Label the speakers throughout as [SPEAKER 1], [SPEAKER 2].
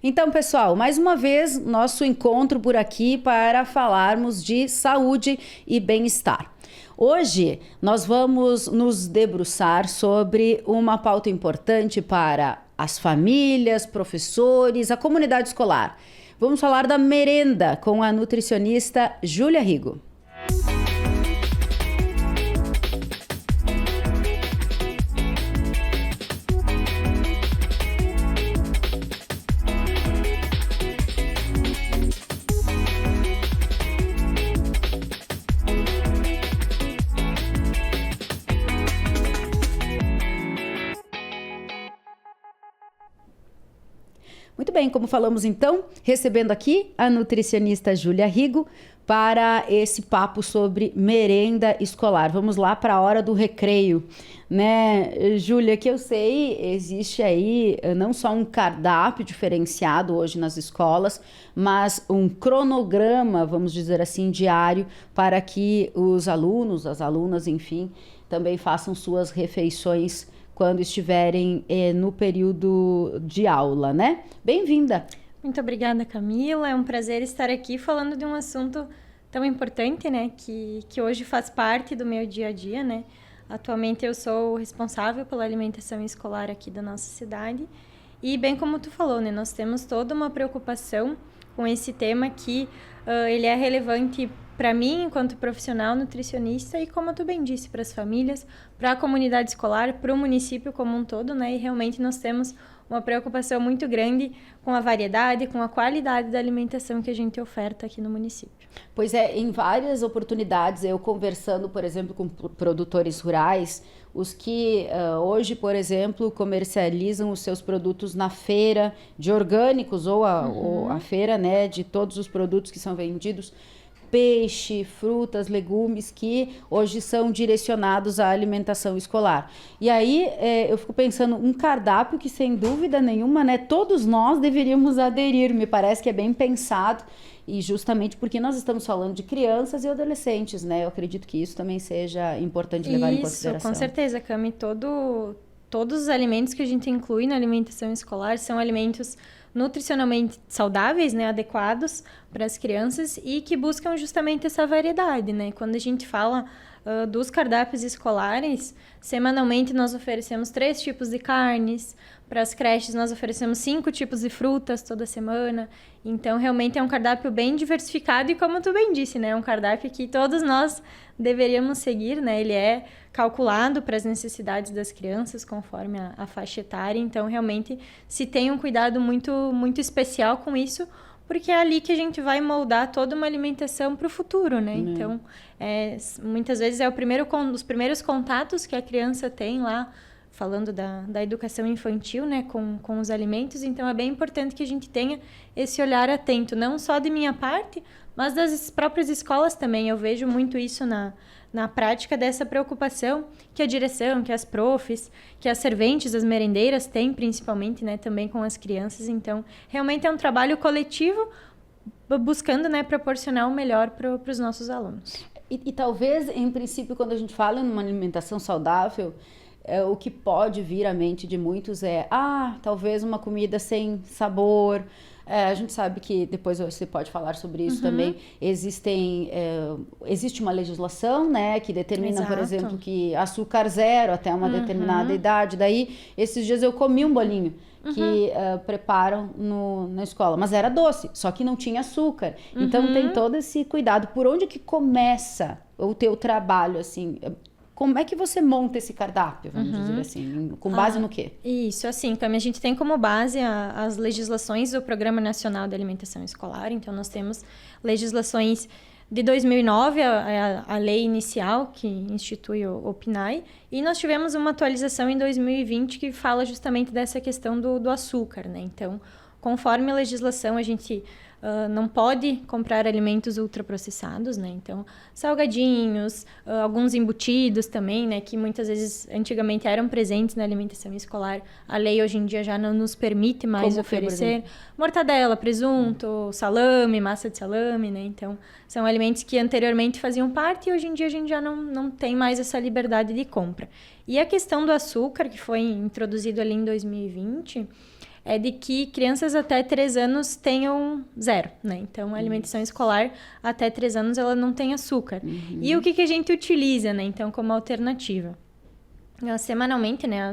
[SPEAKER 1] Então, pessoal, mais uma vez, nosso encontro por aqui para falarmos de saúde e bem-estar. Hoje, nós vamos nos debruçar sobre uma pauta importante para as famílias, professores, a comunidade escolar. Vamos falar da merenda com a nutricionista Júlia Rigo. Muito bem, como falamos então, recebendo aqui a nutricionista Júlia Rigo para esse papo sobre merenda escolar. Vamos lá para a hora do recreio, né, Júlia? Que eu sei, existe aí não só um cardápio diferenciado hoje nas escolas, mas um cronograma, vamos dizer assim, diário, para que os alunos, as alunas, enfim, também façam suas refeições quando estiverem no período de aula, né? Bem-vinda!
[SPEAKER 2] Muito obrigada, Camila. É um prazer estar aqui falando de um assunto tão importante, né? Que hoje faz parte do meu dia a dia, né? Atualmente eu sou responsável pela alimentação escolar aqui da nossa cidade. E bem como tu falou, né? Nós temos toda uma preocupação com esse tema que ele é relevante para mim, enquanto profissional nutricionista, e como tu bem disse, para as famílias, para a comunidade escolar, para o município como um todo, né? E realmente nós temos uma preocupação muito grande com a variedade, com a qualidade da alimentação que a gente oferta aqui no município.
[SPEAKER 1] Pois é, em várias oportunidades, eu conversando, por exemplo, com produtores rurais, os que hoje, por exemplo, comercializam os seus produtos na feira de orgânicos ou a feira, né, de todos os produtos que são vendidos, peixe, frutas, legumes que hoje são direcionados à alimentação escolar. E aí eu fico pensando, um cardápio que sem dúvida nenhuma, né, todos nós deveríamos aderir, me parece que é bem pensado, e justamente porque nós estamos falando de crianças e adolescentes, né, eu acredito que isso também seja importante levar em consideração.
[SPEAKER 2] Isso, com certeza, Cami, todos os alimentos que a gente inclui na alimentação escolar são alimentos nutricionalmente saudáveis, né, adequados para as crianças e que buscam justamente essa variedade, né? Quando a gente fala dos cardápios escolares, semanalmente nós oferecemos 3 tipos de carnes, para as creches nós oferecemos 5 tipos de frutas toda semana, então realmente é um cardápio bem diversificado e como tu bem disse, né, é um cardápio que todos nós deveríamos seguir, né, ele é calculado para as necessidades das crianças conforme a faixa etária, então realmente se tem um cuidado muito, muito especial com isso, porque é ali que a gente vai moldar toda uma alimentação para o futuro, né? Então, muitas vezes é os primeiros contatos que a criança tem lá, falando da educação infantil, né, com os alimentos, então é bem importante que a gente tenha esse olhar atento, não só de minha parte, mas das próprias escolas também. Eu vejo muito isso na prática dessa preocupação que a direção, que as profs, que as serventes, as merendeiras têm, principalmente, né, também com as crianças. Então, realmente é um trabalho coletivo, buscando, né, proporcionar o melhor para os nossos alunos.
[SPEAKER 1] E talvez, em princípio, quando a gente fala em uma alimentação saudável, o que pode vir à mente de muitos talvez uma comida sem sabor. A gente sabe que, depois você pode falar sobre isso também, existe uma legislação, né, que determina, por exemplo, que açúcar zero até uma determinada idade. Daí, esses dias eu comi um bolinho que preparam na escola, mas era doce, só que não tinha açúcar. Então, tem todo esse cuidado. Por onde que começa o teu trabalho, assim? Como é que você monta esse cardápio, vamos dizer assim? Com base no quê?
[SPEAKER 2] Isso, assim, Cami, a gente tem como base as legislações do Programa Nacional de Alimentação Escolar. Então, nós temos legislações de 2009, a lei inicial que institui o PNAE. E nós tivemos uma atualização em 2020 que fala justamente dessa questão do açúcar, né? Então, conforme a legislação, a gente não pode comprar alimentos ultraprocessados, né? Então, salgadinhos, alguns embutidos também, né? Que muitas vezes, antigamente, eram presentes na alimentação escolar. A lei, hoje em dia, já não nos permite mais oferecer mortadela, presunto, salame, massa de salame, né? Então, são alimentos que anteriormente faziam parte e hoje em dia a gente já não tem mais essa liberdade de compra. E a questão do açúcar, que foi introduzido ali em 2020... é de que crianças até 3 anos tenham 0, né? Então, a alimentação escolar até 3 anos, ela não tem açúcar. E o que a gente utiliza, né? Então, como alternativa? Semanalmente, né,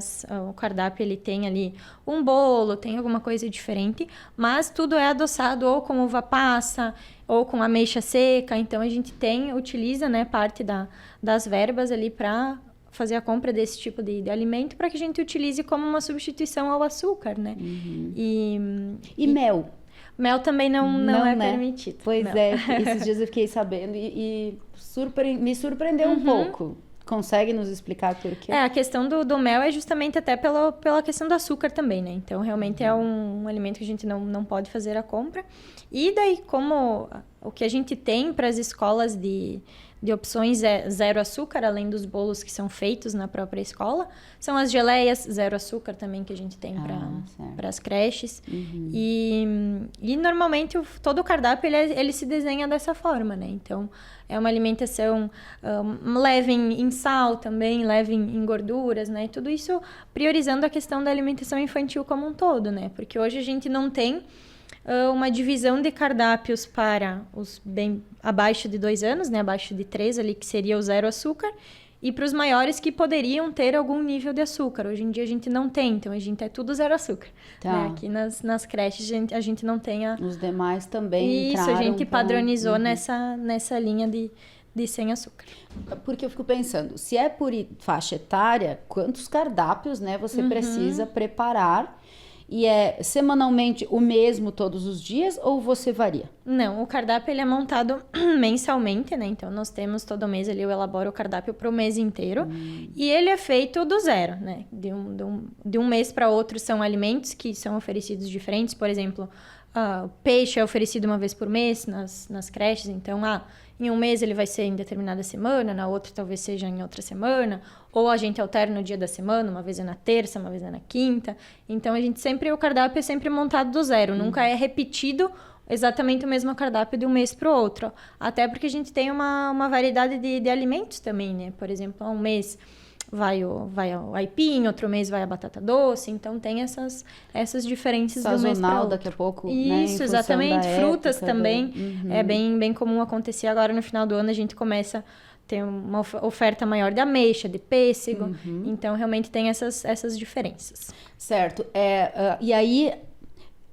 [SPEAKER 2] o cardápio ele tem ali um bolo, tem alguma coisa diferente, mas tudo é adoçado ou com uva passa ou com ameixa seca. Então a gente utiliza, né, parte das verbas ali para fazer a compra desse tipo de alimento para que a gente utilize como uma substituição ao açúcar, né?
[SPEAKER 1] E mel?
[SPEAKER 2] Mel também não é permitido.
[SPEAKER 1] Pois é, esses dias eu fiquei sabendo e me surpreendeu um pouco. Consegue nos explicar por quê?
[SPEAKER 2] A questão do mel é justamente até pela questão do açúcar também, né? Então, realmente é um alimento que a gente não pode fazer a compra. E daí, como o que a gente tem para as escolas de opções é 0 açúcar, além dos bolos que são feitos na própria escola, são as geleias 0 açúcar também que a gente tem para as creches. E normalmente todo o cardápio ele se desenha dessa forma, né? Então, é uma alimentação leve em sal também, leve em gorduras, né? Tudo isso priorizando a questão da alimentação infantil como um todo, né? Porque hoje a gente não tem uma divisão de cardápios para os bem abaixo de 2 anos, né? Abaixo de 3 ali, que seria o 0 açúcar, e para os maiores que poderiam ter algum nível de açúcar. Hoje em dia a gente não tem, então a gente é tudo 0 açúcar.
[SPEAKER 1] Tá.
[SPEAKER 2] Né? Aqui nas creches a gente não tem
[SPEAKER 1] Os demais também
[SPEAKER 2] Isso,
[SPEAKER 1] entraram,
[SPEAKER 2] a gente padronizou
[SPEAKER 1] então...
[SPEAKER 2] nessa linha de sem açúcar.
[SPEAKER 1] Porque eu fico pensando, se é por faixa etária, quantos cardápios, né, você precisa preparar? E é semanalmente o mesmo todos os dias ou você varia?
[SPEAKER 2] Não, o cardápio ele é montado mensalmente, né? Então, nós temos todo mês ali, eu elaboro o cardápio para o mês inteiro. E ele é feito do zero, né? De um mês para outro são alimentos que são oferecidos diferentes. Por exemplo, peixe é oferecido uma vez por mês nas creches. Então, em um mês ele vai ser em determinada semana, na outra talvez seja em outra semana, ou a gente alterna o dia da semana, uma vez é na terça, uma vez é na quinta. Então, o cardápio é sempre montado do zero, nunca é repetido exatamente o mesmo cardápio de um mês para o outro. Até porque a gente tem uma variedade de alimentos também, né? Por exemplo, um mês vai o aipim, outro mês vai a batata doce, então tem essas diferenças do mês para
[SPEAKER 1] Sazonal
[SPEAKER 2] outro.
[SPEAKER 1] daqui a pouco,
[SPEAKER 2] Isso,
[SPEAKER 1] né,
[SPEAKER 2] exatamente. Frutas também. É
[SPEAKER 1] Uhum.
[SPEAKER 2] bem comum acontecer. Agora, no final do ano, a gente começa a ter uma oferta maior de ameixa, de pêssego. Então, realmente tem essas diferenças.
[SPEAKER 1] Certo. E aí,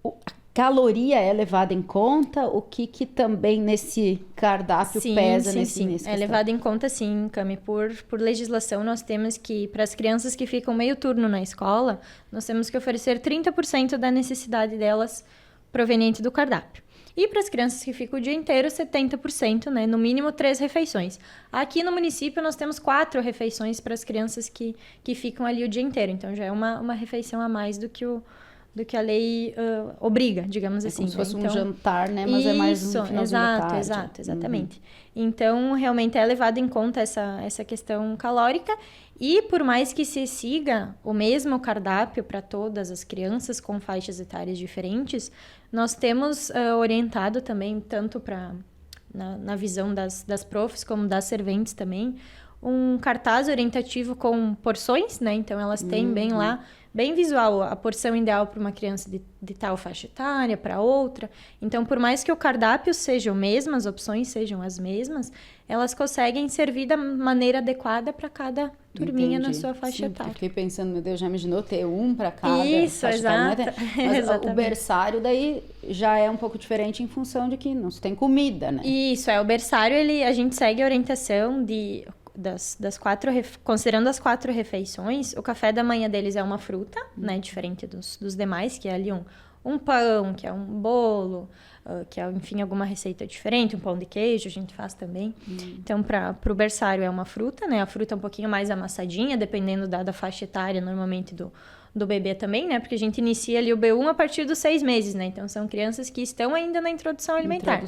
[SPEAKER 1] a caloria é levada em conta? O que também nesse cardápio pesa nesse
[SPEAKER 2] Sim. É levado em conta, sim, Cami. Por legislação, nós temos que, para as crianças que ficam meio turno na escola, nós temos que oferecer 30% da necessidade delas proveniente do cardápio. E para as crianças que ficam o dia inteiro, 70%, né? No mínimo 3 refeições. Aqui no município, nós temos 4 refeições para as crianças que ficam ali o dia inteiro. Então, já é uma refeição a mais do que a lei obriga, digamos assim.
[SPEAKER 1] Como se fosse
[SPEAKER 2] então,
[SPEAKER 1] um jantar, né? Mas é mais um finalzinho da tarde.
[SPEAKER 2] Exatamente. Então, realmente é levado em conta essa questão calórica. E por mais que se siga o mesmo cardápio para todas as crianças com faixas etárias diferentes, nós temos orientado também, tanto na visão das profs como das serventes também, um cartaz orientativo com porções, né? Então, elas têm bem lá, bem visual, a porção ideal para uma criança de tal faixa etária, para outra. Então, por mais que o cardápio seja o mesmo, as opções sejam as mesmas, elas conseguem servir da maneira adequada para cada turminha na sua faixa etária.
[SPEAKER 1] Eu fiquei pensando, meu Deus, já imaginou ter um para cada
[SPEAKER 2] Isso,
[SPEAKER 1] faixa
[SPEAKER 2] exato.
[SPEAKER 1] etária? Mas o berçário daí já é um pouco diferente em função de que não se tem comida, né?
[SPEAKER 2] Isso, o berçário, a gente segue a orientação das 4, considerando as 4 refeições, o café da manhã deles é uma fruta, né, diferente dos demais, que é ali um pão, que é um bolo, que é, enfim, alguma receita diferente, um pão de queijo a gente faz também. Então, para o berçário é uma fruta, né, a fruta é um pouquinho mais amassadinha, dependendo da faixa etária, normalmente do bebê também, né, porque a gente inicia ali o B1 a partir dos 6 meses, né, então são crianças que estão ainda na introdução alimentar.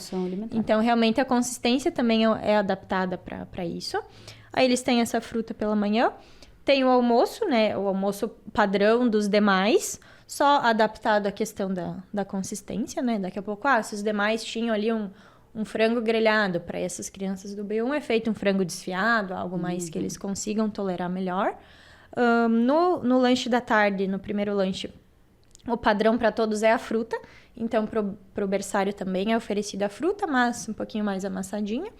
[SPEAKER 2] Então, realmente, a consistência também é adaptada para isso. Aí eles têm essa fruta pela manhã. Tem o almoço, né? O almoço padrão dos demais, só adaptado à questão da consistência, né? Daqui a pouco, se os demais tinham ali um frango grelhado, para essas crianças do B1 é feito um frango desfiado, algo mais que eles consigam tolerar melhor. No lanche da tarde, no primeiro lanche, O padrão para todos é a fruta, então pro berçário também é oferecida a fruta, mas um pouquinho mais amassadinha.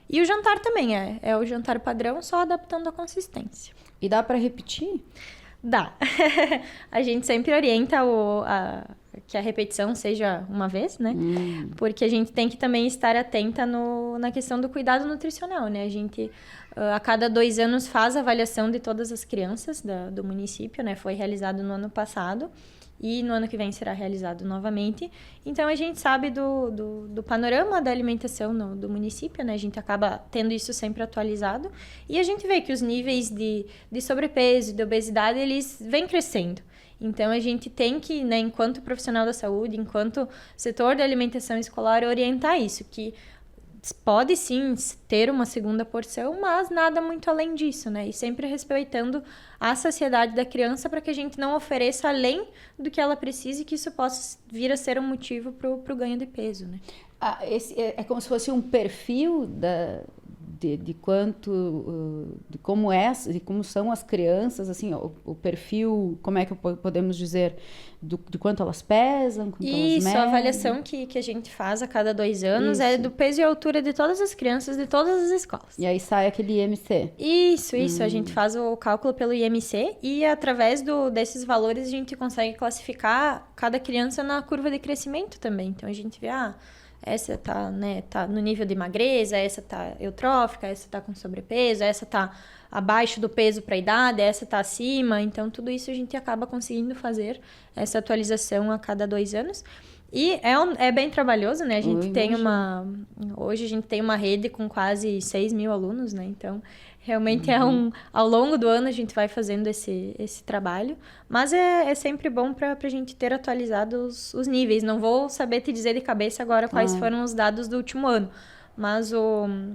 [SPEAKER 2] E o jantar também é o jantar padrão, só adaptando a consistência.
[SPEAKER 1] E dá para repetir?
[SPEAKER 2] Dá. A gente sempre orienta que a repetição seja uma vez, né? Porque a gente tem que também estar atenta na questão do cuidado nutricional, né? A gente, a cada 2 anos, faz a avaliação de todas as crianças do município, né? Foi realizado no ano passado e no ano que vem será realizado novamente. Então, a gente sabe do panorama da alimentação do município, né? A gente acaba tendo isso sempre atualizado e a gente vê que os níveis de sobrepeso e de obesidade, eles vêm crescendo. Então, a gente tem que, né, enquanto profissional da saúde, enquanto setor da alimentação escolar, orientar isso, que pode sim ter uma segunda porção, mas nada muito além disso, né? E sempre respeitando a saciedade da criança para que a gente não ofereça além do que ela precisa e que isso possa vir a ser um motivo para o ganho de peso, né?
[SPEAKER 1] Esse é como se fosse um perfil de como são as crianças, assim, o perfil, como é que podemos dizer, de quanto elas pesam, quanto elas medem.
[SPEAKER 2] A avaliação que a gente faz a cada 2 anos é do peso e altura de todas as crianças de todas as escolas.
[SPEAKER 1] E aí sai aquele IMC.
[SPEAKER 2] Isso, a gente faz o cálculo pelo IMC e através desses valores a gente consegue classificar cada criança na curva de crescimento também. Então a gente vê, essa tá no nível de magreza, essa tá eutrófica, essa tá com sobrepeso, essa tá abaixo do peso para a idade, essa tá acima. Então, tudo isso a gente acaba conseguindo fazer essa atualização a cada 2 anos. E é bem trabalhoso, né? A gente hoje a gente tem uma rede com quase 6 mil alunos, né? Então, realmente ao longo do ano a gente vai fazendo esse trabalho, mas é sempre bom para a gente ter atualizado os níveis. Não vou saber te dizer de cabeça agora quais foram os dados do último ano, mas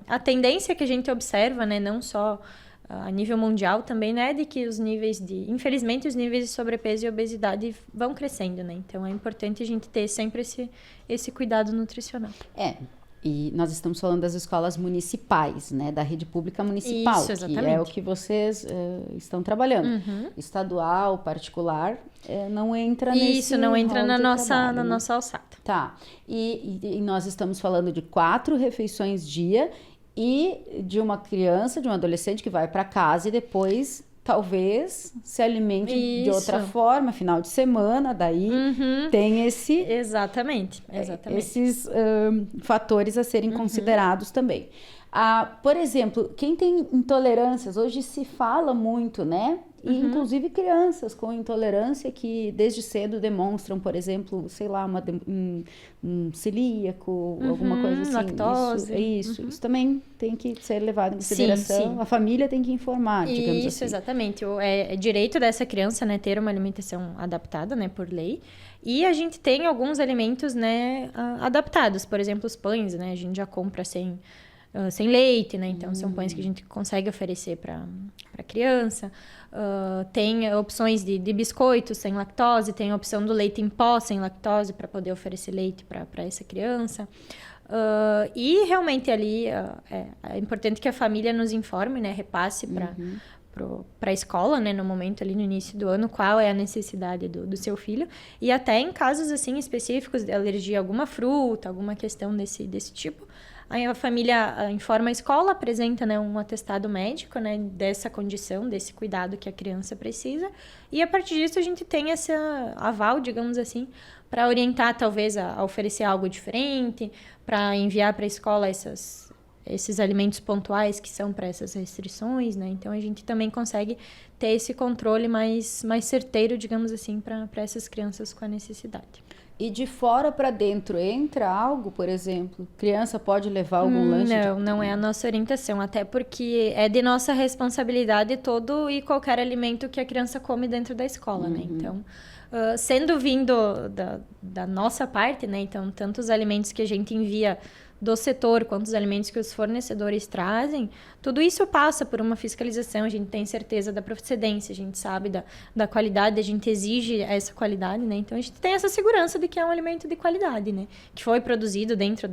[SPEAKER 2] a tendência que a gente observa, né, não só a nível mundial também, né, de que infelizmente os níveis de sobrepeso e obesidade vão crescendo, né? Então é importante a gente ter sempre esse cuidado nutricional.
[SPEAKER 1] E nós estamos falando das escolas municipais, né? Da rede pública municipal.
[SPEAKER 2] Isso, exatamente.
[SPEAKER 1] Que é o que vocês estão trabalhando. Estadual, particular, não entra nesse
[SPEAKER 2] Isso, não entra na
[SPEAKER 1] trabalho, né?
[SPEAKER 2] nossa alçada.
[SPEAKER 1] Tá. E nós estamos falando de 4 refeições dia e de uma criança, de um adolescente que vai para casa e depois talvez se alimente de outra forma, final de semana, daí tem
[SPEAKER 2] Exatamente.
[SPEAKER 1] esses fatores a serem considerados também. Por exemplo, quem tem intolerâncias, hoje se fala muito, né? E inclusive crianças com intolerância que desde cedo demonstram, por exemplo, sei lá, um celíaco, alguma coisa assim.
[SPEAKER 2] Lactose.
[SPEAKER 1] Isso também tem que ser levado em consideração. Sim. A família tem que informar, digamos assim.
[SPEAKER 2] Isso, exatamente. É direito dessa criança, né, ter uma alimentação adaptada, né, por lei. E a gente tem alguns alimentos, né, adaptados. Por exemplo, os pães, né, a gente já compra sem leite, né? Então, são pães que a gente consegue oferecer para a criança. Tem opções de biscoitos sem lactose, tem a opção do leite em pó sem lactose para poder oferecer leite para essa criança. E realmente ali é importante que a família nos informe, né? Repasse para a escola, né? No momento ali no início do ano, qual é a necessidade do seu filho. E até em casos assim específicos de alergia a alguma fruta, alguma questão desse tipo, aí a família informa a escola, apresenta, né, um atestado médico, né, dessa condição, desse cuidado que a criança precisa. E a partir disso a gente tem esse aval, digamos assim, para orientar talvez a oferecer algo diferente, para enviar para a escola esses alimentos pontuais que são para essas restrições, né? Então a gente também consegue ter esse controle mais certeiro, digamos assim, para essas crianças com a necessidade.
[SPEAKER 1] E de fora para dentro entra algo, por exemplo? Criança pode levar algum lanche?
[SPEAKER 2] Não é a nossa orientação, até porque é de nossa responsabilidade todo e qualquer alimento que a criança come dentro da escola, né? Então, sendo vindo da nossa parte, né? Então, tanto os alimentos que a gente envia do setor, quanto os alimentos que os fornecedores trazem, tudo isso passa por uma fiscalização, a gente tem certeza da procedência, a gente sabe da qualidade, a gente exige essa qualidade, né? Então, a gente tem essa segurança de que é um alimento de qualidade, né? Que foi produzido dentro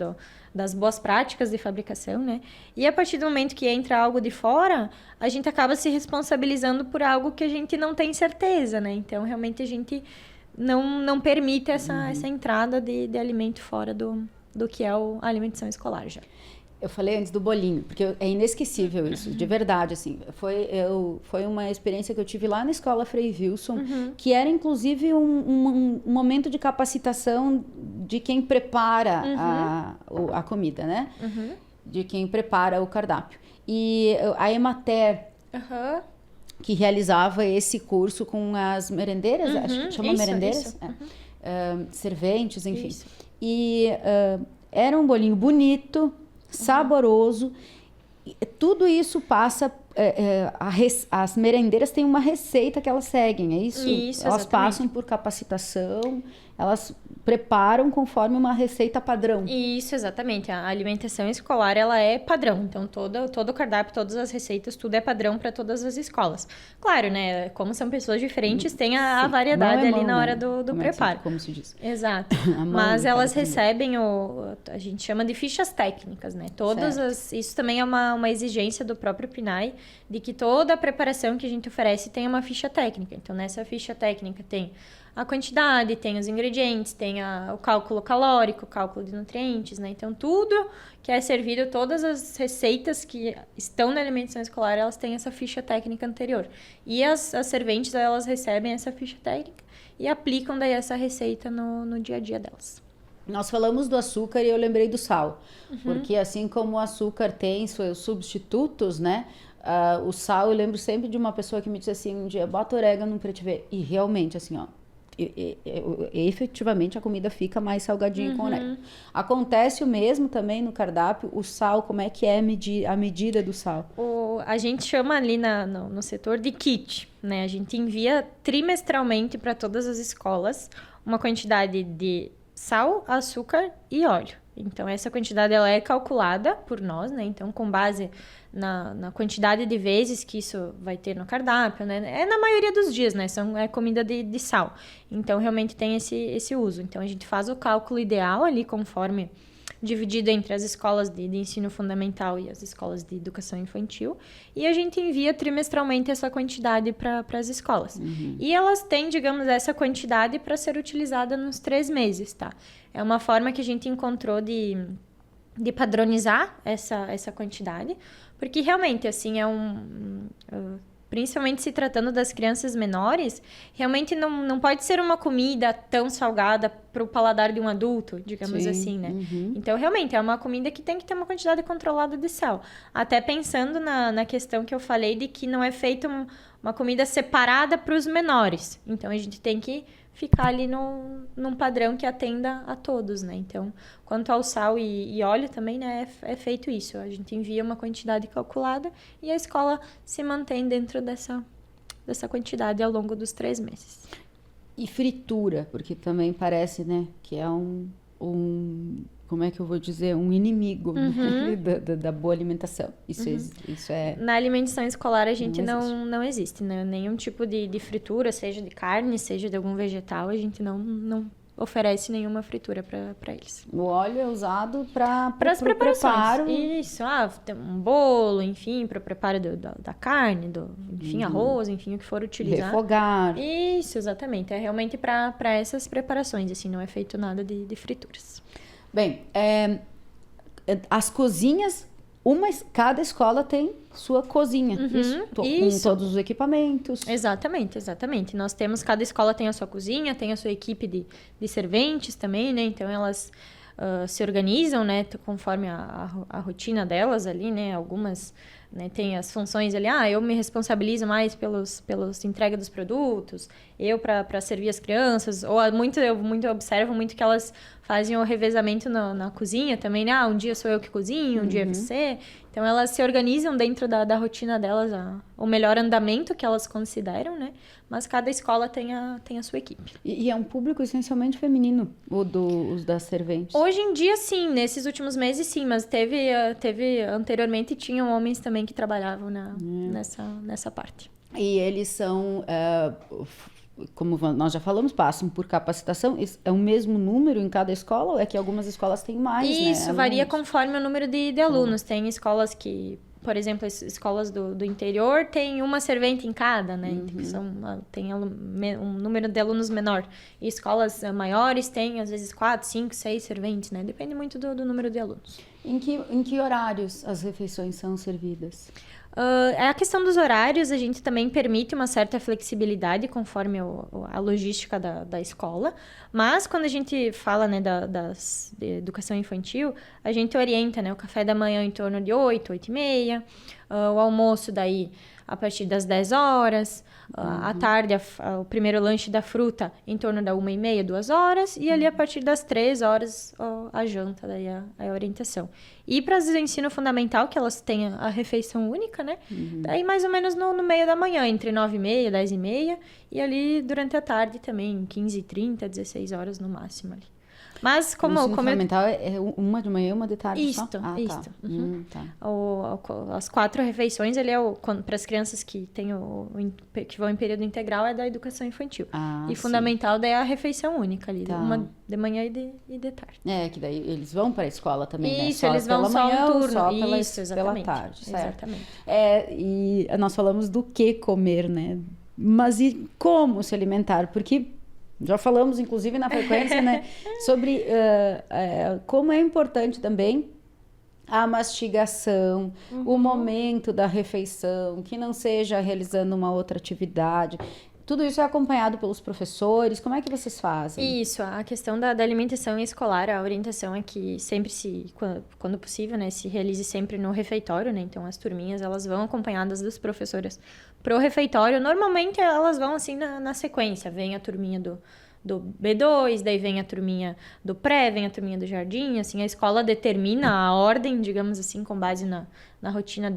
[SPEAKER 2] das boas práticas de fabricação, né? E a partir do momento que entra algo de fora, a gente acaba se responsabilizando por algo que a gente não tem certeza, né? Então, realmente, a gente não permite essa entrada de alimento fora do que é a alimentação escolar já.
[SPEAKER 1] Eu falei antes do bolinho, porque é inesquecível isso, de verdade, assim. Foi uma experiência que eu tive lá na escola Frei Wilson, que era, inclusive, um momento de capacitação de quem prepara a comida, né? De quem prepara o cardápio. E a Emater, que realizava esse curso com as merendeiras, acho que chama merendeiras? Serventes, enfim. Isso. E era um bolinho bonito, saboroso, tudo isso passa, as merendeiras têm uma receita que elas seguem, é isso?
[SPEAKER 2] Isso,
[SPEAKER 1] elas passam por capacitação, elas preparam conforme uma receita padrão.
[SPEAKER 2] Isso, exatamente. A alimentação escolar, ela é padrão. Então, todo o cardápio, todas as receitas, tudo é padrão para todas as escolas. Claro, né? Como são pessoas diferentes, tem a variedade ali na hora do preparo.
[SPEAKER 1] Como se diz.
[SPEAKER 2] Exato. Mas elas recebem a gente chama de fichas técnicas, né? Isso também é uma exigência do próprio PNAE, de que toda a preparação que a gente oferece tem uma ficha técnica. Então, nessa ficha técnica tem a quantidade, tem os ingredientes, tem o cálculo calórico, o cálculo de nutrientes, né? Então, tudo que é servido, todas as receitas que estão na alimentação escolar, elas têm essa ficha técnica anterior. E as serventes, elas recebem essa ficha técnica e aplicam daí essa receita no dia a dia delas.
[SPEAKER 1] Nós falamos do açúcar e eu lembrei do sal, porque assim como o açúcar tem seus substitutos, né? O sal, eu lembro sempre de uma pessoa que me disse assim, um dia, bota orégano pra te ver. E realmente, assim, ó, efetivamente a comida fica mais salgadinha com orégano. Acontece o mesmo também no cardápio, o sal, como é que é a medida do sal?
[SPEAKER 2] A gente chama ali no setor de kit, né? A gente envia trimestralmente para todas as escolas uma quantidade de sal, açúcar e óleo. Então, essa quantidade ela é calculada por nós, né? Então, com base na quantidade de vezes que isso vai ter no cardápio, né? É na maioria dos dias, né? É comida de sal. Então, realmente tem esse uso. Então, a gente faz o cálculo ideal ali, conforme dividido entre as escolas de ensino fundamental e as escolas de educação infantil. E a gente envia trimestralmente essa quantidade para as escolas. E elas têm, digamos, essa quantidade para ser utilizada nos 3 meses, tá? É uma forma que a gente encontrou de padronizar essa quantidade, porque realmente, assim, principalmente se tratando das crianças menores, realmente não pode ser uma comida tão salgada para o paladar de um adulto, digamos assim, né? Então, realmente, é uma comida que tem que ter uma quantidade controlada de sal. Até pensando na questão que eu falei de que não é feita uma comida separada para os menores. Então, a gente tem que ficar ali num padrão que atenda a todos, né? Então, quanto ao sal e óleo também, né, é feito isso. A gente envia uma quantidade calculada e a escola se mantém dentro dessa quantidade ao longo dos 3 meses.
[SPEAKER 1] E fritura, porque também parece, né, que é como é que eu vou dizer, um inimigo da boa alimentação. Isso é...
[SPEAKER 2] Na alimentação escolar a gente não existe, né? Nenhum tipo de fritura, seja de carne, seja de algum vegetal, a gente não oferece nenhuma fritura para eles.
[SPEAKER 1] O óleo é usado para
[SPEAKER 2] as preparações. Preparo. Isso, tem um bolo, enfim, para o preparo da carne, enfim, arroz, enfim, o que for utilizar.
[SPEAKER 1] Refogar.
[SPEAKER 2] Isso, exatamente. É realmente para essas preparações, assim, não é feito nada de frituras.
[SPEAKER 1] Bem, as cozinhas, cada escola tem sua cozinha, com todos os equipamentos.
[SPEAKER 2] Exatamente. Nós temos, cada escola tem a sua cozinha, tem a sua equipe de serventes também, né? Então, elas se organizam, né? Conforme a rotina delas ali, né? Algumas... Né, tem as funções ali, eu me responsabilizo mais pelos entrega dos produtos, eu para servir as crianças, ou eu observo muito que elas fazem o revezamento na cozinha também, né? Um dia sou eu que cozinho, um dia é você. Então, elas se organizam dentro da rotina delas, o melhor andamento que elas consideram, né? Mas cada escola tem a sua equipe.
[SPEAKER 1] E é um público essencialmente feminino, os das serventes?
[SPEAKER 2] Hoje em dia, sim. Nesses últimos meses, sim. Mas teve anteriormente, tinham homens também que trabalhavam nessa parte.
[SPEAKER 1] E eles são... como nós já falamos, passam por capacitação. É o mesmo número em cada escola ou é que algumas escolas têm mais,
[SPEAKER 2] Isso,
[SPEAKER 1] né,
[SPEAKER 2] varia conforme o número de alunos. Tem escolas que por exemplo, as escolas do interior tem uma servente em cada, né? Tem um número de alunos menor. E escolas maiores têm, às vezes, 4, 5, 6 serventes, né? Depende muito do número de alunos.
[SPEAKER 1] Em que horários as refeições são servidas?
[SPEAKER 2] A questão dos horários, a gente também permite uma certa flexibilidade conforme a logística da escola, mas quando a gente fala, né, de educação infantil, a gente orienta, né, o café da manhã em torno de 8, 8h30, o almoço daí a partir das 10 horas, à tarde o primeiro lanche da fruta em torno da 1h30, 2 horas, e ali a partir das 3 horas a janta, daí a orientação. E para o ensino fundamental, que elas têm a refeição única, né? Daí mais ou menos no meio da manhã, entre 9h30, 10h30, e ali durante a tarde também, 15h30, 16 horas no máximo ali. Mas como...
[SPEAKER 1] O ensino fundamental é uma de manhã e uma de tarde só?
[SPEAKER 2] Isto.
[SPEAKER 1] Tá.
[SPEAKER 2] As 4 refeições, ele é para as crianças que vão em período integral, é da educação infantil. E fundamental, daí é a refeição única ali, uma de manhã e de tarde.
[SPEAKER 1] Que daí eles vão para a escola também, né?
[SPEAKER 2] Isso, eles vão só um turno.
[SPEAKER 1] Só
[SPEAKER 2] pela
[SPEAKER 1] tarde, certo?
[SPEAKER 2] Exatamente.
[SPEAKER 1] E nós falamos do que comer, né? Mas e como se alimentar? Porque... já falamos, inclusive, na frequência, né, sobre como é importante também a mastigação, o momento da refeição, que não seja realizando uma outra atividade. Tudo isso é acompanhado pelos professores? Como é que vocês fazem?
[SPEAKER 2] Isso, a questão da alimentação escolar, a orientação é que sempre quando possível, né, se realize sempre no refeitório, né? Então, as turminhas, elas vão acompanhadas das professoras pro refeitório. Normalmente, elas vão, assim, na sequência. Vem a turminha do B2, daí vem a turminha do pré, vem a turminha do jardim, assim, a escola determina a ordem, digamos assim, com base na rotina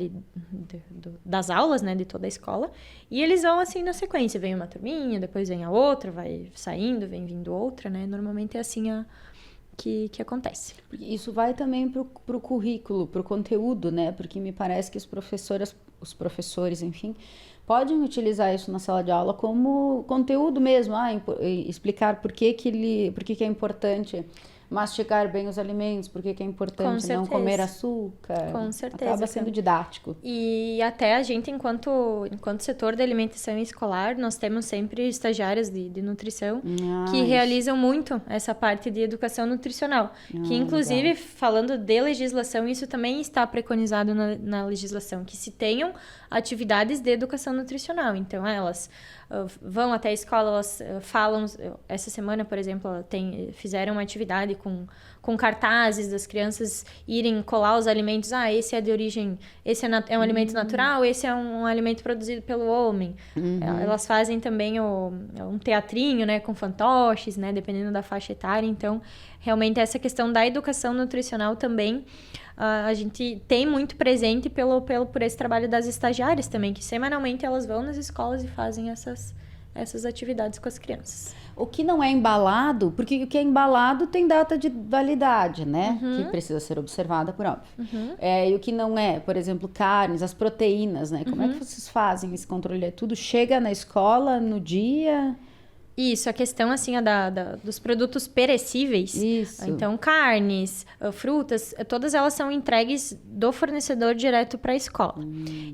[SPEAKER 2] das aulas, né, de toda a escola, e eles vão, assim, na sequência, vem uma turminha, depois vem a outra, vai saindo, vem vindo outra, né, normalmente é assim que acontece.
[SPEAKER 1] Isso vai também pro currículo, pro conteúdo, né, porque me parece que os professores, enfim, podem utilizar isso na sala de aula como conteúdo mesmo, explicar por que é importante mastigar bem os alimentos, por que é importante não comer açúcar.
[SPEAKER 2] Com certeza.
[SPEAKER 1] Acaba sendo didático.
[SPEAKER 2] E até a gente, enquanto setor de alimentação escolar, nós temos sempre estagiárias de nutrição que realizam muito essa parte de educação nutricional. Que, inclusive, legal. Falando de legislação, isso também está preconizado na legislação, que se tenham atividades de educação nutricional. Então, elas vão até a escola, elas falam... Essa semana, por exemplo, fizeram uma atividade com cartazes das crianças irem colar os alimentos. Esse é de origem... Esse é um alimento natural, esse é um alimento produzido pelo homem. Elas fazem também um teatrinho, né, com fantoches, né, dependendo da faixa etária. Então, realmente, essa questão da educação nutricional também... a gente tem muito presente por esse trabalho das estagiárias também, que semanalmente elas vão nas escolas e fazem essas atividades com as crianças.
[SPEAKER 1] O que não é embalado, porque o que é embalado tem data de validade, né? Que precisa ser observada, por óbvio. E o que não é, por exemplo, carnes, as proteínas, né? Como é que vocês fazem esse controle? Tudo chega na escola no dia...
[SPEAKER 2] Isso, a questão, assim, dos produtos perecíveis.
[SPEAKER 1] Isso.
[SPEAKER 2] Então, carnes, frutas, todas elas são entregues do fornecedor direto para a escola.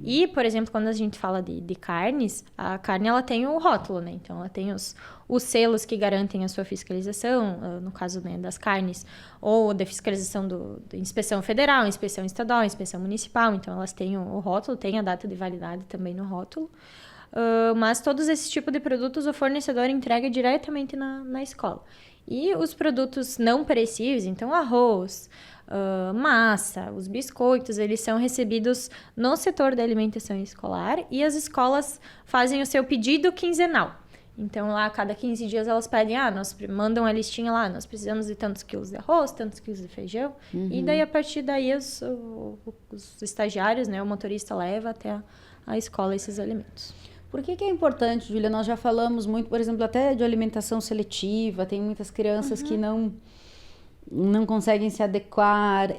[SPEAKER 2] E, por exemplo, quando a gente fala de carnes, a carne, ela tem o rótulo, né? Então, ela tem os selos que garantem a sua fiscalização, no caso, né, das carnes, ou da fiscalização da inspeção federal, inspeção estadual, inspeção municipal. Então, elas têm o rótulo, tem a data de validade também no rótulo. Mas todos esses tipos de produtos o fornecedor entrega diretamente na escola. E os produtos não perecíveis, então arroz, massa, os biscoitos, eles são recebidos no setor da alimentação escolar e as escolas fazem o seu pedido quinzenal. Então, lá, a cada 15 dias, elas pedem, mandam a listinha lá, nós precisamos de tantos quilos de arroz, tantos quilos de feijão. E daí, a partir daí, os estagiários, né, o motorista leva até a escola esses alimentos.
[SPEAKER 1] Por que é importante, Júlia? Nós já falamos muito, por exemplo, até de alimentação seletiva. Tem muitas crianças que não conseguem se adequar.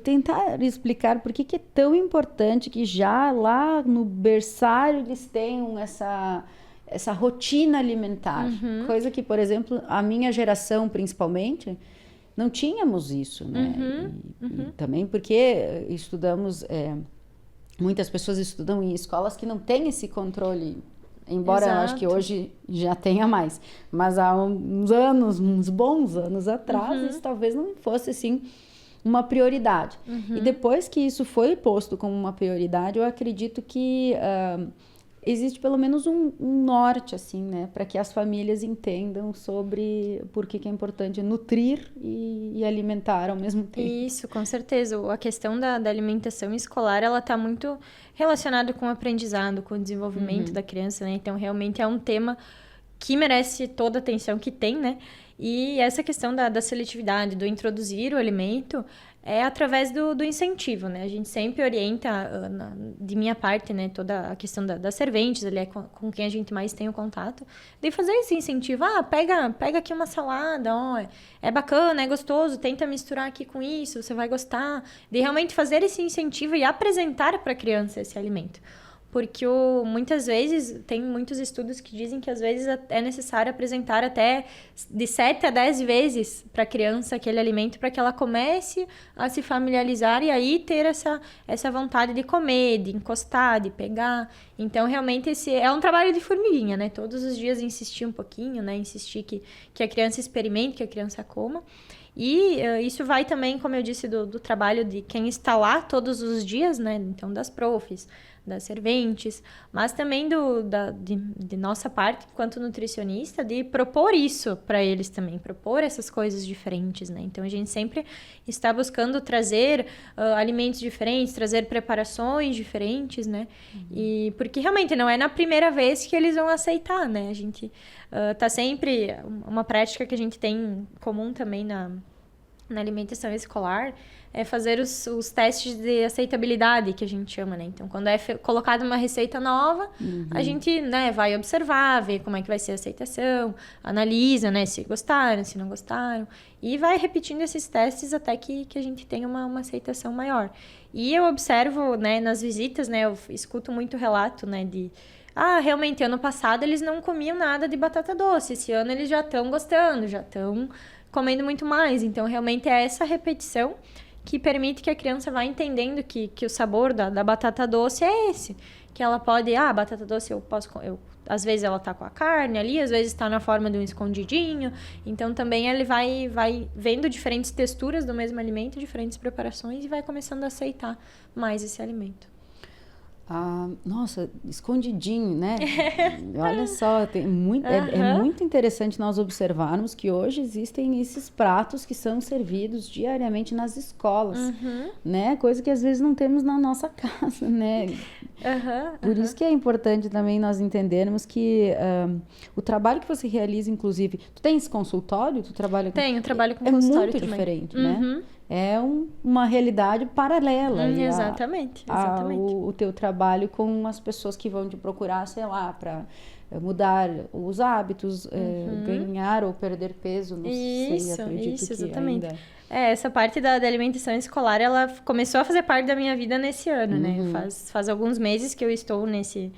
[SPEAKER 1] Tentar explicar por que é tão importante que já lá no berçário eles tenham essa rotina alimentar. Coisa que, por exemplo, a minha geração, principalmente, não tínhamos isso, né? E também porque estudamos, muitas pessoas estudam em escolas que não têm esse controle, embora eu acho que hoje já tenha mais, mas há uns bons anos atrás, isso talvez não fosse assim uma prioridade. E depois que isso foi posto como uma prioridade, eu acredito que existe pelo menos um norte, assim, né? Para que as famílias entendam sobre por que é importante nutrir e alimentar ao mesmo tempo.
[SPEAKER 2] Isso, com certeza. A questão da alimentação escolar, ela está muito relacionada com o aprendizado, com o desenvolvimento da criança, né? Então, realmente é um tema que merece toda a atenção que tem, né? E essa questão da seletividade, do introduzir o alimento, é através do incentivo, né? A gente sempre orienta, de minha parte, né? Toda a questão das serventes, ali com quem a gente mais tem o contato, de fazer esse incentivo. Pega aqui uma salada, ó, é bacana, é gostoso, tenta misturar aqui com isso, você vai gostar. De realmente fazer esse incentivo e apresentar para a criança esse alimento. Porque muitas vezes, tem muitos estudos que dizem que às vezes é necessário apresentar até de 7 a 10 vezes para a criança aquele alimento para que ela comece a se familiarizar e aí ter essa vontade de comer, de encostar, de pegar. Então, realmente, esse é um trabalho de formiguinha, né? Todos os dias insistir um pouquinho, né? Insistir que a criança experimente, que a criança coma. E isso vai também, como eu disse, do trabalho de quem está lá todos os dias, né? Então, das profs, das serventes, mas também de nossa parte, enquanto nutricionista, de propor isso para eles também, propor essas coisas diferentes, né? Então, a gente sempre está buscando trazer alimentos diferentes, trazer preparações diferentes, né? E porque realmente não é na primeira vez que eles vão aceitar, né? A gente tá sempre... Uma prática que a gente tem comum também na alimentação escolar é fazer os testes de aceitabilidade, que a gente chama, né? Então, quando é colocada uma receita nova, a gente, né, vai observar, ver como é que vai ser a aceitação, analisa, né, se gostaram, se não gostaram, e vai repetindo esses testes até que a gente tenha uma aceitação maior. E eu observo, né, nas visitas, né, eu escuto muito relato, né, realmente, ano passado eles não comiam nada de batata doce, esse ano eles já estão gostando, já estão comendo muito mais. Então, realmente é essa repetição que permite que a criança vá entendendo que o sabor da batata doce é esse. Que ela pode, batata doce às vezes ela tá com a carne ali, às vezes está na forma de um escondidinho. Então, também ele vai vendo diferentes texturas do mesmo alimento, diferentes preparações e vai começando a aceitar mais esse alimento.
[SPEAKER 1] Nossa, escondidinho, né? Olha só, é muito interessante nós observarmos que hoje existem esses pratos que são servidos diariamente nas escolas, né? Coisa que às vezes não temos na nossa casa, né? Por isso que é importante também nós entendermos que o trabalho que você realiza, inclusive... Tu tens consultório? Tu trabalha com...
[SPEAKER 2] Tenho, trabalho com consultório
[SPEAKER 1] muito
[SPEAKER 2] também.
[SPEAKER 1] Diferente, né? É uma realidade paralela.
[SPEAKER 2] Exatamente.
[SPEAKER 1] O teu trabalho com as pessoas que vão te procurar, sei lá, para mudar os hábitos, ganhar ou perder peso, não sei, acredito
[SPEAKER 2] isso,
[SPEAKER 1] que
[SPEAKER 2] exatamente.
[SPEAKER 1] ainda...
[SPEAKER 2] Essa parte da alimentação escolar, ela começou a fazer parte da minha vida nesse ano, né? Faz alguns meses que eu estou nesse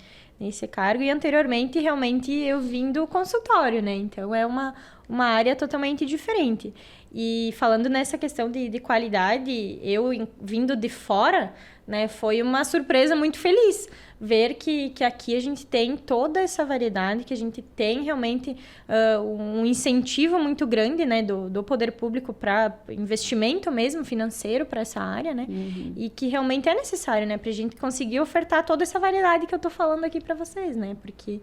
[SPEAKER 2] cargo e anteriormente, realmente, eu vim do consultório, né? Então, é uma área totalmente diferente. E falando nessa questão de qualidade, eu vindo de fora, né, foi uma surpresa muito feliz ver que aqui a gente tem toda essa variedade, que a gente tem realmente um incentivo muito grande, né, do poder público para investimento mesmo financeiro para essa área, né, e que realmente é necessário, né, para a gente conseguir ofertar toda essa variedade que eu tô falando aqui para vocês, né, porque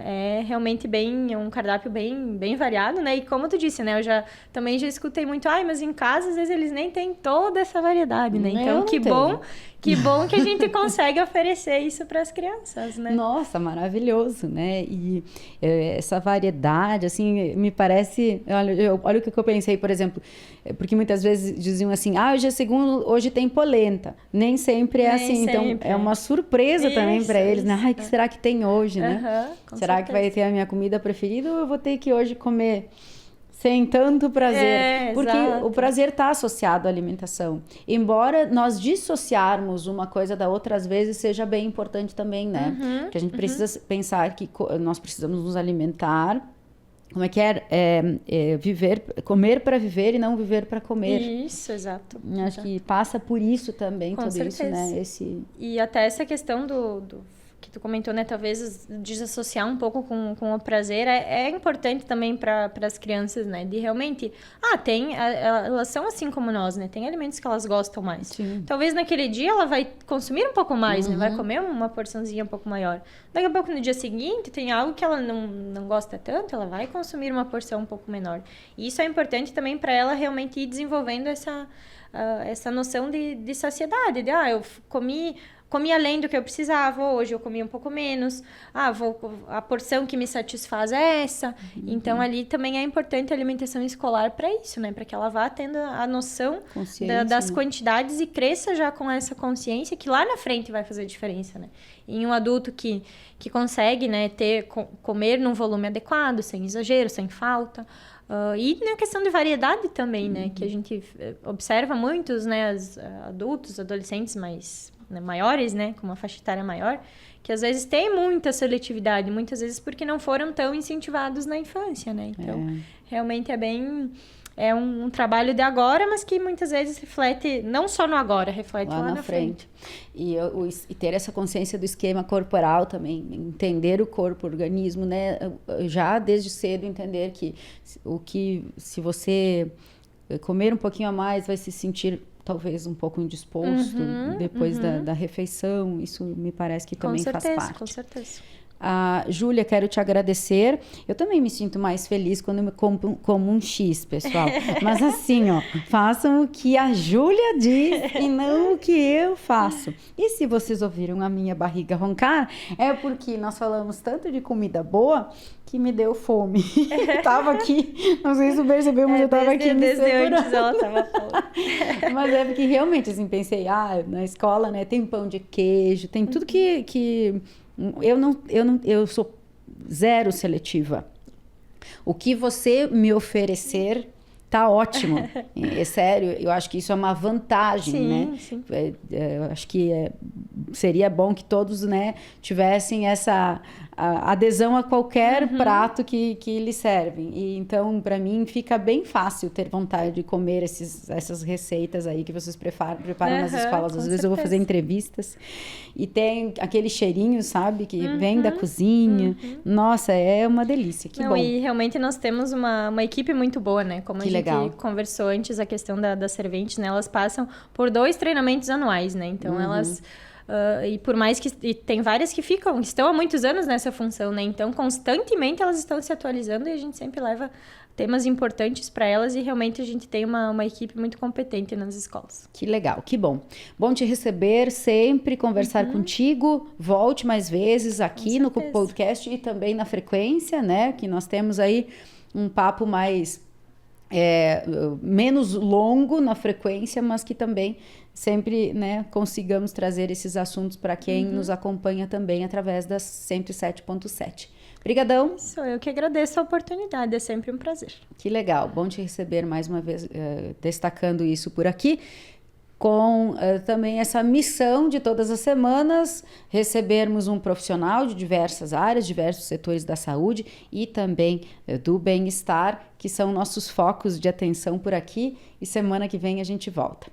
[SPEAKER 2] é realmente um cardápio bem variado, né? E como tu disse, né? Eu também já escutei muito, mas em casa, às vezes, eles nem têm toda essa variedade, né? Então, que bom que a gente consegue oferecer isso para as crianças, né?
[SPEAKER 1] Nossa, maravilhoso, né? E essa variedade, assim, me parece... Olha o que eu pensei, por exemplo, porque muitas vezes diziam assim, hoje é segundo, hoje tem polenta. Nem sempre é assim. Sempre. Então, é uma surpresa também para eles, né? O que será que tem hoje, né? Será que vai ter a minha comida preferida ou eu vou ter que hoje comer sem tanto prazer? Porque o prazer está associado à alimentação. Embora nós dissociarmos uma coisa da outra, às vezes seja bem importante também, né? Porque a gente precisa pensar que nós precisamos nos alimentar como é que comer para viver e não viver para comer.
[SPEAKER 2] Isso, exato.
[SPEAKER 1] Acho que passa por isso também,
[SPEAKER 2] Com
[SPEAKER 1] tudo
[SPEAKER 2] certeza.
[SPEAKER 1] isso, né?
[SPEAKER 2] E até essa questão do que tu comentou, né? Talvez desassociar um pouco com o prazer é importante também para as crianças, né? De realmente... elas são assim como nós, né? Tem alimentos que elas gostam mais.
[SPEAKER 1] Sim.
[SPEAKER 2] Talvez naquele dia ela vai consumir um pouco mais, né? Vai comer uma porçãozinha um pouco maior. Daqui a pouco, no dia seguinte, tem algo que ela não gosta tanto, ela vai consumir uma porção um pouco menor. E isso é importante também para ela realmente ir desenvolvendo essa noção de saciedade. Eu comi além do que eu precisava, hoje eu comi um pouco menos. A porção que me satisfaz é essa. Então, ali também é importante a alimentação escolar para isso, né? Para que ela vá tendo a noção das quantidades e cresça já com essa consciência que lá na frente vai fazer diferença, né? Em um adulto que consegue, né, comer num volume adequado, sem exagero, sem falta. E na questão de variedade também, né? Que a gente observa muitos, né, adultos, adolescentes maiores, né, com uma faixa etária maior, que às vezes tem muita seletividade, muitas vezes porque não foram tão incentivados na infância, né? Então, realmente é um trabalho de agora, mas que muitas vezes reflete, não só no agora, reflete lá na frente.
[SPEAKER 1] E ter essa consciência do esquema corporal também, entender o corpo, o organismo, né? Já desde cedo entender que se você comer um pouquinho a mais, vai se sentir talvez um pouco indisposto depois da refeição. Isso me parece que também faz parte.
[SPEAKER 2] Com certeza.
[SPEAKER 1] Júlia, quero te agradecer. Eu também me sinto mais feliz quando eu como um X, pessoal. Mas assim, façam o que a Júlia diz e não o que eu faço. E se vocês ouviram a minha barriga roncar, é porque nós falamos tanto de comida boa que me deu fome. Tava aqui, não sei se você percebeu, mas eu tava aqui me segurando.
[SPEAKER 2] Antes ela tava falando.
[SPEAKER 1] Mas é porque realmente, assim, pensei, na escola, né, tem pão de queijo, tem tudo que eu sou zero seletiva. O que você me oferecer tá ótimo. É sério, eu acho que isso é uma vantagem, né?
[SPEAKER 2] Sim.
[SPEAKER 1] Eu acho que seria bom que todos, né, tivessem essa adesão a qualquer prato que lhes servem. E então, para mim, fica bem fácil ter vontade de comer essas receitas aí que vocês preparam nas escolas. Às vezes eu vou fazer entrevistas e tem aquele cheirinho, sabe, que vem da cozinha. Nossa, é uma delícia. Que bom.
[SPEAKER 2] E realmente nós temos uma equipe muito boa, né? Como
[SPEAKER 1] que
[SPEAKER 2] a gente
[SPEAKER 1] legal.
[SPEAKER 2] Conversou antes, a questão das serventes, né? Elas passam por 2 treinamentos anuais, né? Então, elas... e por mais que... E tem várias que estão há muitos anos nessa função, né? Então, constantemente elas estão se atualizando e a gente sempre leva temas importantes para elas e realmente a gente tem uma equipe muito competente nas escolas.
[SPEAKER 1] Que legal, que bom. Bom te receber sempre, conversar contigo. Volte mais vezes aqui no podcast e também na frequência, né? Que nós temos aí um papo menos longo na frequência, mas que também sempre, né, consigamos trazer esses assuntos para quem nos acompanha também através das 107.7. Obrigadão.
[SPEAKER 2] Sou eu que agradeço a oportunidade, é sempre um prazer.
[SPEAKER 1] Que legal, bom te receber mais uma vez, destacando isso por aqui, com também essa missão de todas as semanas, recebermos um profissional de diversas áreas, diversos setores da saúde e também do bem-estar, que são nossos focos de atenção por aqui, e semana que vem a gente volta.